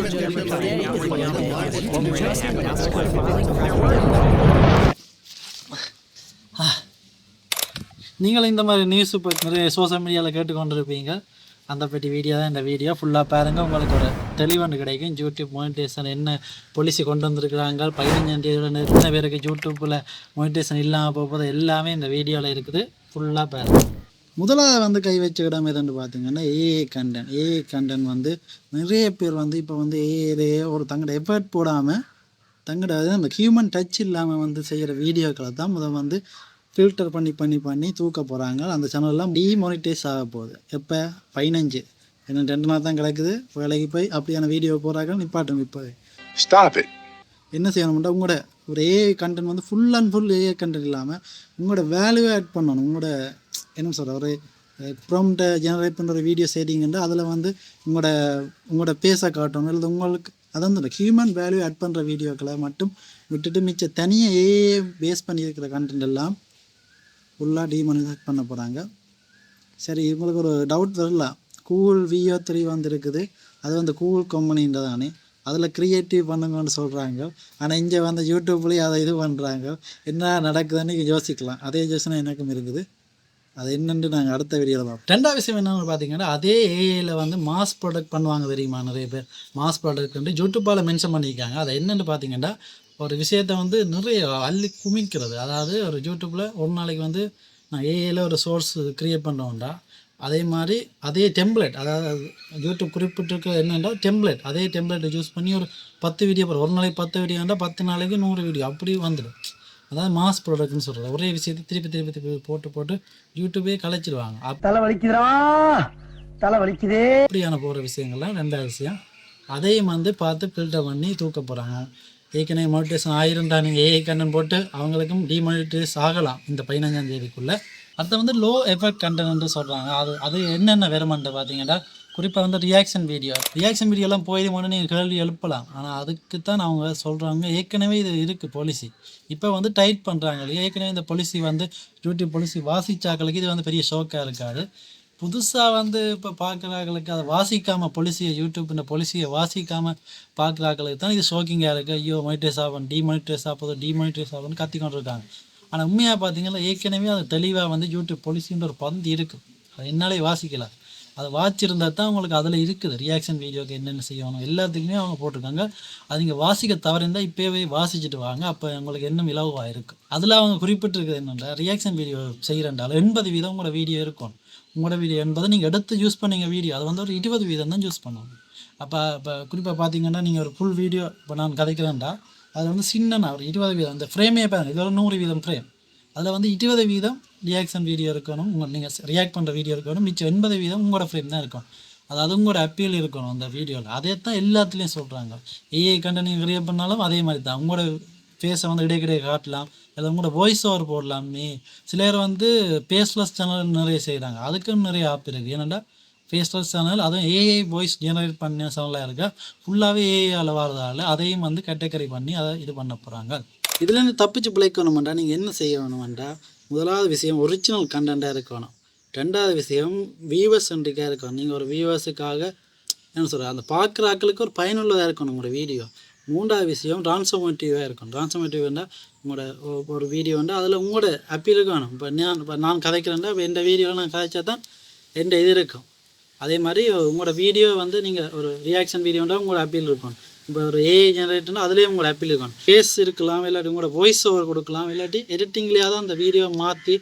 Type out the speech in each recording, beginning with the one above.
நீங்கள் இந்த மாதிரி நியூஸ் இப்போ நிறைய சோஷியல் மீடியாவில் கேட்டுக்கொண்டிருப்பீங்க. அந்த பற்றி வீடியோ தான் இந்த வீடியோ ஃபுல்லாக பாருங்கள். உங்களுக்கு ஒரு தெளிவான கிடைக்கும். யூடியூப் மானிட்டேஷன் என்ன பாலிசி கொண்டு வந்திருக்கிறாங்க, 15ஆம் தேதியோட எத்தனை பேருக்கு யூடியூப்பில் மானிட்டேஷன் இல்லாமல் போகுது எல்லாமே இந்த வீடியோவில் இருக்குது. ஃபுல்லாக பாருங்கள். முதலாவது வந்து கை வச்ச இடம் எதுன்னு பார்த்தீங்கன்னா ஏஐ கண்டென்ட் வந்து நிறைய பேர் வந்து இப்போ வந்து ஏஐலேயே ஒரு தங்களோட எஃபர்ட் போடாமல் தங்களோட அந்த ஹியூமன் டச் இல்லாமல் வந்து செய்கிற வீடியோக்களை தான் வந்து ஃபில்டர் பண்ணி தூக்க போகிறாங்க. அந்த சேனல்லாம் டிமானிட்டைஸ் ஆக போகுது. எப்போ 15 என்ன 2 நாள் தான் கிடக்குது. வேலைக்கு போய் அப்படியான வீடியோ போகிறாங்க. நிப்பாட்டும் இப்போ என்ன செய்யணும்னா உங்களோட ஒரு ஏஐ கண்டென்ட் வந்து full and full AI content இல்லாமல் உங்களோட வேல்யூவை ஆட் பண்ணணும். உங்களோட என்ன சொல்கிற ஒரு ப்ராம்ப்டை ஜெனரேட் பண்ணுற ஒரு வீடியோ செய்கிறீங்கன்னா அதில் வந்து உங்களோட பேச காட்டணும். இல்லை உங்களுக்கு அதான் இந்த ஹியூமன் வேல்யூ ஆட் பண்ணுற வீடியோக்களை மட்டும் விட்டுட்டு மிச்ச தனியாக ஏஐ பேஸ் பண்ணியிருக்கிற கண்டென்ட் எல்லாம் ஃபுல்லாக டிமானிட்டைஸ் பண்ண போகிறாங்க. சரி, இவங்களுக்கு ஒரு டவுட் வரலாம். கூகுள் VO3 வந்துருக்குது. அது வந்து கூகுள் கம்பெனின்றதானே, அதில் க்ரியேட்டிவ் பண்ணுங்கன்னு சொல்கிறாங்க. ஆனால் இங்கே வந்து யூடியூப்லேயும் அதை இது பண்ணுறாங்க. என்ன நடக்குதுன்னு யோசிக்கலாம். அதே யோசனை எனக்கும் இருக்குது. அது என்னென்று நாங்கள் அடுத்த வீடியோவில் பார்ப்போம். 2வது விஷயம் என்னென்னு பார்த்தீங்கன்னா, அதே ஏஐயில் வந்து மாஸ் ப்ராடக்ட் பண்ணுவாங்க தெரியுமா? நிறைய பேர் மாஸ் ப்ராடக்ட் யூடியூப்பால் மென்ஷன் பண்ணியிருக்காங்க. அதை என்னென்னு பார்த்தீங்கன்னா, ஒரு விஷயத்தை வந்து நிறைய அள்ளி குமிக்கிறது. அதாவது ஒரு யூடியூப்பில் ஒரு நாளைக்கு வந்து நான் ஏஐயில் ஒரு சோர்ஸ் க்ரியேட் பண்ணுறோம்டா, அதே மாதிரி அதே டெம்ப்ளேட், அதாவது யூடியூப் குறிப்பிட்டிருக்க என்னென்னா டெம்ப்ளேட், அதே டெம்ப்ளேட்டை யூஸ் பண்ணி ஒரு 10 வீடியோ போடுற. ஒரு நாளைக்கு 10 வீடியோண்டா 10 நாளைக்கு 100 வீடியோ அப்படி வந்துடும். அதாவது மாஸ் ப்ராடக்ட்னு சொல்கிறது. ஒரே விஷயத்தை திருப்பி போட்டு யூடியூபே கலைச்சிடுவாங்க. அப்படியான போகிற விஷயங்கள்லாம் 2வது விஷயம். அதையும் வந்து பார்த்து ஃபில்டர் பண்ணி தூக்க போகிறாங்க. ஏற்கனவே மானிட்டேஷன் 1000 தான் நீங்கள் ஏஐ கண்டென்ட் போட்டு அவங்களுக்கும் டிமானிட்டைஸ் ஆகலாம் இந்த 15ஆம் தேதிக்குள்ளே. அதை வந்து லோ எஃபெக்ட் கண்டென்ட்னு சொல்கிறாங்க. அது என்னென்ன வருமானத்தை பார்த்தீங்கன்னா, குறிப்பாக வந்து ரியாக்ஷன் வீடியோலாம் போயிடுமோன்னு நீங்கள் கேள்வி எழுப்பலாம். ஆனால் அதுக்கு தான் அவங்க சொல்கிறாங்க, ஏற்கனவே இது இருக்குது பாலிசி. இப்போ வந்து டைட் பண்ணுறாங்க. ஏற்கனவே இந்த பாலிசி வந்து யூடியூப் பாலிசி வாசிச்சாக்களுக்கு இது வந்து பெரிய ஷோக்காக இருக்காது. புதுசாக வந்து இப்போ பார்க்குறாங்களுக்கு அதை வாசிக்காமல் யூடியூப் இந்த பாலிசியை வாசிக்காமல் பார்க்குறாங்களுக்கு தான் இது ஷோக்கிங்காக இருக்குது. ஐயோ மானிட்டைஸ் ஆகும், டிமானிட்டைஸ் ஆகும்னு கத்திக்கொண்டு இருக்காங்க. ஆனால் உண்மையாக பார்த்தீங்கன்னா ஏற்கனவே அது தெளிவாக வந்து யூடியூப் பாலிசின்ற ஒரு பந்து இருக்குது. அது என்னாலே வாசிக்கலாம். அதை வாசிச்சிருந்தால் தான் உங்களுக்கு அதில் இருக்குது ரியாக்ஷன் வீடியோக்கு என்னென்ன செய்யணும் எல்லாத்துக்குமே அவங்க போட்டிருக்காங்க. அது நீங்கள் வாசிக்க தவறிருந்தால் இப்போவே வாசிச்சுட்டு வாங்க. அப்போ உங்களுக்கு இன்னும் இலவாக இருக்குது. அதில் அவங்க குறிப்பிட்டிருக்குது என்னென்னா, ரியாக்ஷன் வீடியோ செய்கிறண்டாலும் 80% உங்களோட வீடியோ இருக்கும். உங்களோட வீடியோ 80 நீங்கள் எடுத்து யூஸ் பண்ணீங்க வீடியோ, அது வந்து ஒரு 20% தான் யூஸ் பண்ணணும். இப்போ குறிப்பாக பார்த்தீங்கன்னா நீங்கள் ஒரு ஃபுல் வீடியோ இப்போ நான் கதைக்கிறேன்டா, அதில் வந்து சின்னனா ஒரு 20% அந்த ஃப்ரேமே பாருங்கள். இது ஒரு 100% ஃப்ரேம். அதில் வந்து 20% ரியாக்ஷன் வீடியோ இருக்கணும். நீங்கள் ரியாக்ட் பண்ணுற வீடியோ இருக்கணும். மிச்சம் 80% உங்களோட ஃப்ரேம் தான் இருக்கும். அதாவது உங்களோட அப்பீல் இருக்கணும் அந்த வீடியோவில். அதே தான் எல்லாத்துலேயும் சொல்கிறாங்க. ஏஐ கண்டென்ட் நீங்கள் கிரியேட் பண்ணாலும் அதே மாதிரி தான். உங்களோட ஃபேஸை வந்து இடைக்கிடையே காட்டலாம், இல்லை உங்களோட வாய்ஸ் ஓவர் போடலாமே. சிலர் வந்து ஃபேஸ்லெஸ் சேனல் நிறைய செய்கிறாங்க. அதுக்கும் நிறைய ஆப் இருக்குது. ஏன்னாண்டா ஃபேஸ்லெஸ் சேனல் அதுவும் ஏஐ வாய்ஸ் ஜெனரேட் பண்ண சேனலாக இருக்கா, ஃபுல்லாகவே ஏஐயால் வரதால் அதையும் வந்து கேட்டகரி பண்ணி அதை இது பண்ண போகிறாங்க. இதுலேருந்து தப்பிச்சு பிழைக்கணுமெண்டா நீங்கள் என்ன செய்ய வேணுமெண்டா, முதலாவது விஷயம் ஒரிஜினல் கண்டென்ட்டாக இருக்கணும். 2வது விஷயம் வியூவர்ஸ் சென்ட்ரிக்காக இருக்கணும். நீங்கள் ஒரு வியூவர்ஸுக்காக என்ன சொல்கிறேன், அந்த பார்க்குற ஆட்களுக்கு ஒரு பயனுள்ளதாக இருக்கணும் உங்களோட வீடியோ. 3வது விஷயம் ட்ரான்ஸ்ஃபர்மேட்டிவாக இருக்கணும். ட்ரான்ஸ்ஃபர்மேட்டிவ்னா உங்களோட ஒரு வீடியோ வந்து அதில் உங்களோட அப்பீலுக்கு வேணும். இப்போ நான் கதைக்கிறேன்டா, இப்போ எந்த வீடியோவில் நான் கதைச்சா தான் எந்த இது இருக்கும். அதே மாதிரி உங்களோட வீடியோ வந்து நீங்கள் ஒரு ரியாக்ஷன் வீடியோண்டா உங்களோட அப்பீல் இருக்கணும். இப்போ ஒரு ஏஐ ஜெனரேட்டர்னா அதுலேயே உங்களோட அப்பீல் இருக்கணும். ஃபேஸ் இருக்கலாம், இல்லாட்டி உங்களோட வாய்ஸ் ஓவர் கொடுக்கலாம், இல்லாட்டி எடிட்டிங்லேயாவது அந்த வீடியோவை மாற்றி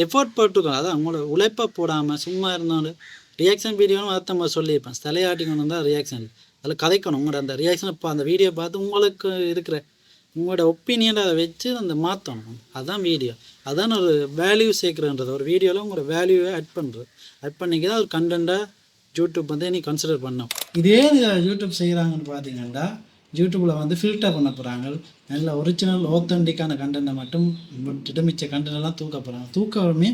எஃபோர்ட் போட்டுருக்கணும். அதான் உங்களோட உழைப்பை போடாமல் சும்மா இருந்தாலும் ரியாக்ஷன் வீடியோன்னு அதை சொல்லியிருப்பேன். தலையாட்டிக்கணும் தான் ரியாக்ஷன். அதில் கதைக்கணும். உங்களோட அந்த ரியாக்ஷனை அந்த வீடியோ பார்த்து உங்களுக்கு இருக்கிற உங்களோட ஒப்பீனியனை அதை வச்சு அந்த மாற்றணும். அதுதான் வீடியோ. அதான் ஒரு வேல்யூ சேர்க்குறன்றது. ஒரு வீடியோவில் உங்களோட வேல்யூவை ஆட் பண்ணிக்க தான் ஒரு கண்டென்ட்டாக யூடியூப் வந்து நீ கன்சிடர் பண்ணோம். இதே யூடியூப் செய்கிறாங்கன்னு பார்த்தீங்கன்னா, யூடியூப்பில் வந்து ஃபில்டர் பண்ண போகிறாங்க. நல்ல ஒரிஜினல் ஆத்தென்டிக்கான கண்டென்ட்டை மட்டும் விட்டுட்டு மிச்ச கண்டென்ட்லாம் தூக்க போகிறாங்க. தூக்கமே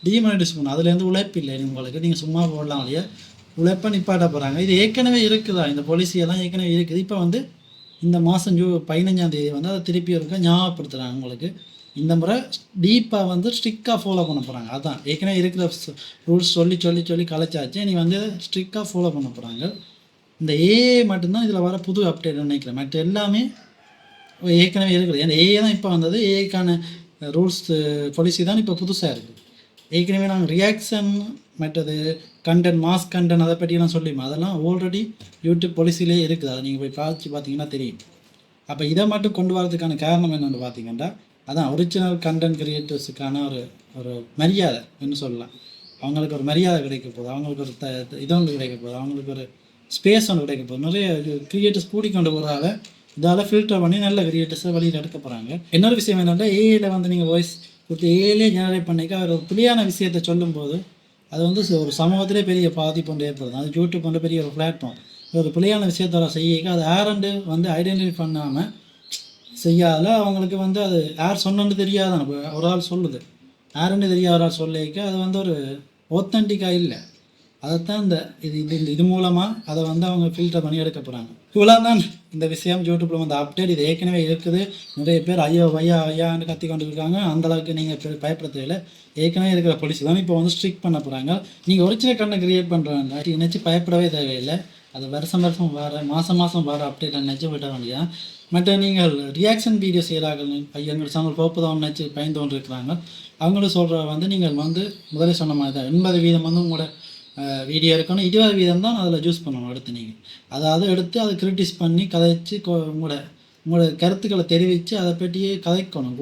டிமானிட்டைஸ் பண்ணணும். அதுலேருந்து உழைப்பு இல்லை உங்களுக்கு. நீங்கள் சும்மா போடலாம் இல்லையா, உழைப்பை நிப்பாட்ட போகிறாங்க. இது ஏற்கனவே இருக்குதா, இந்த பாலிசியெல்லாம் ஏற்கனவே இருக்குது. இப்போ வந்து இந்த மாதம் 15ஆம் தேதி வந்து அதை திருப்பி இருக்க ஞாபகப்படுத்துகிறாங்க உங்களுக்கு. இந்த முறை டீப்பாக வந்து ஸ்ட்ரிக்டாக ஃபாலோ பண்ண போகிறாங்க. அதுதான் ஏற்கனவே இருக்கிற ரூல்ஸ் சொல்லி கலைச்சாச்சு. நீ வந்து ஸ்ட்ரிக்டாக ஃபாலோ பண்ண போகிறாங்க. இந்த ஏஏ மட்டும்தான் இதில் வர புது அப்டேட் நினைக்கிறேன். மற்ற எல்லாமே ஏற்கனவே இருக்குது. ஏன்னா ஏஏ தான் இப்போ வந்தது. ஏஏக்கான ரூல்ஸ் பாலிசி தான் இப்போ புதுசாக இருக்குது. ஏற்கனவே நாங்கள் ரியாக்ஷன் மற்றது கண்டென்ட் மாஸ் கண்டென்ட் அதை பற்றியெல்லாம் சொல்லிடுவோம். அதெல்லாம் ஆல்ரெடி யூடியூப் பாலிசிலே இருக்குது. அதை நீங்கள் போய் பார்த்தீங்கன்னா தெரியும். அப்போ இதை மட்டும் கொண்டு வரதுக்கான காரணம் என்னென்னு பார்த்தீங்கன்னா, அதான் ஒரிஜினல் கண்டென்ட் கிரியேட்டர்ஸுக்கான ஒரு மரியாதை என்ன சொல்லலாம். அவங்களுக்கு ஒரு மரியாதை கிடைக்க போகுது, அவங்களுக்கு ஒரு இது ஒன்று கிடைக்க போகுது, அவங்களுக்கு ஒரு ஸ்பேஸ் ஒன்று கிடைக்க போகுது. நிறைய கிரியேட்டர்ஸ் கூடிக்கொண்டு போகிறதால இதால் ஃபில்டர் பண்ணி நல்ல கிரியேட்டர்ஸை வெளியில் எடுக்க போகிறாங்க. இன்னொரு விஷயம் என்னென்னா, ஏஐயில் வந்து நீங்கள் வாய்ஸ் கொடுத்து ஏஐலே ஜெனரேட் பண்ணிக்க அவர் ஒரு புலியான விஷயத்தை சொல்லும்போது அது வந்து ஒரு சமூகத்திலே பெரிய பாதிப்பு ஒன்று ஏற்படுது. அது யூடியூப் வந்து பெரிய ஒரு பிளாட்ஃபார்ம். ஒரு பிள்ளையான விஷயத்தோட செய்ய அது யாருண்டு வந்து ஐடென்டிஃபை பண்ணாமல் செய்யாத அவங்களுக்கு வந்து அது யார் சொன்னு தெரியாதான். ஒரு ஆள் சொல்லுது, யாருன்னு தெரியாத ஒரு ஆள் சொல்லிக்க அது வந்து ஒரு ஒத்தன்டிக்காக இல்லை. அதைத்தான் இது மூலமாக அதை வந்து அவங்க ஃபில்டர் பண்ணி எடுக்க போகிறாங்க. இவ்வளோ தான் இந்த விஷயம். யூடியூப்பில் வந்து அப்டேட் இது ஏற்கனவே இருக்குது. நிறைய பேர் ஐயோ ஐயான்னு கத்தி கொண்டு இருக்காங்க. அந்தளவுக்கு நீங்கள் பயப்பட தேவையில்லை. ஏற்கனவே இருக்கிற பாலிசி தான் இப்போ வந்து ஸ்ட்ரிக் பண்ண போகிறாங்க. நீங்கள் ஒரிஜினல் கண்டென்ட் கிரியேட் பண்ணுறாங்க நினச்சி பயப்படவே தேவையில்லை. அது வருஷம் மாதம் வர அப்டேட் நினச்சி விட வேண்டியதான். மற்ற நீங்கள் ரியாக்ஷன் வீடியோ செய்கிறார்கள் எங்கள் சேனல் போப்பதான் நினச்சி பயந்து கொண்டு இருக்கிறாங்க. அவங்களும் சொல்கிற வந்து நீங்கள் வந்து முதலே சொன்ன மாதிரி தான் 80% வந்து உங்களோட வீடியோ இருக்கணும், 20% தான் அதில் சூஸ் பண்ணணும். அடுத்து நீங்கள் அதாவது எடுத்து அதை கிரிட்டிஸ் பண்ணி கதைச்சி உங்களோட கருத்துக்களை தெரிவித்து அதை பற்றியே கதைக்கணும்.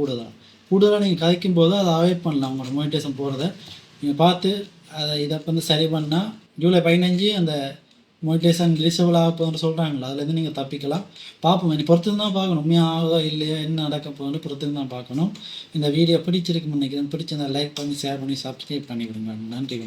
கூடுதலாக நீங்கள் கதைக்கும் போது அதை அவாய்ட் பண்ணலாம். உங்களோட மோட்டிவேஷன் போகிறத நீங்கள் பார்த்து இதை வந்து சரி பண்ணால் ஜூலை 15 அந்த மோட்டிவேஷன் ரிலீஸபிள் ஆக போகுதுன்னு சொல்கிறாங்களா, அதுலேருந்து நீங்கள் தப்பிக்கலாம். பார்ப்போம், நீ பொறுத்து தான் பார்க்கணும். உண்மையாக ஆகுதோ இல்லையா, என்ன நடக்க போகுதுன்னு பொறுத்து தான் பார்க்கணும். இந்த வீடியோ பிடிச்சிருக்குன்னு நினைக்கிறேன். பிடிச்சிருந்தா லைக் பண்ணி ஷேர் பண்ணி சப்ஸ்கிரைப் பண்ணிவிடுங்க. நன்றி.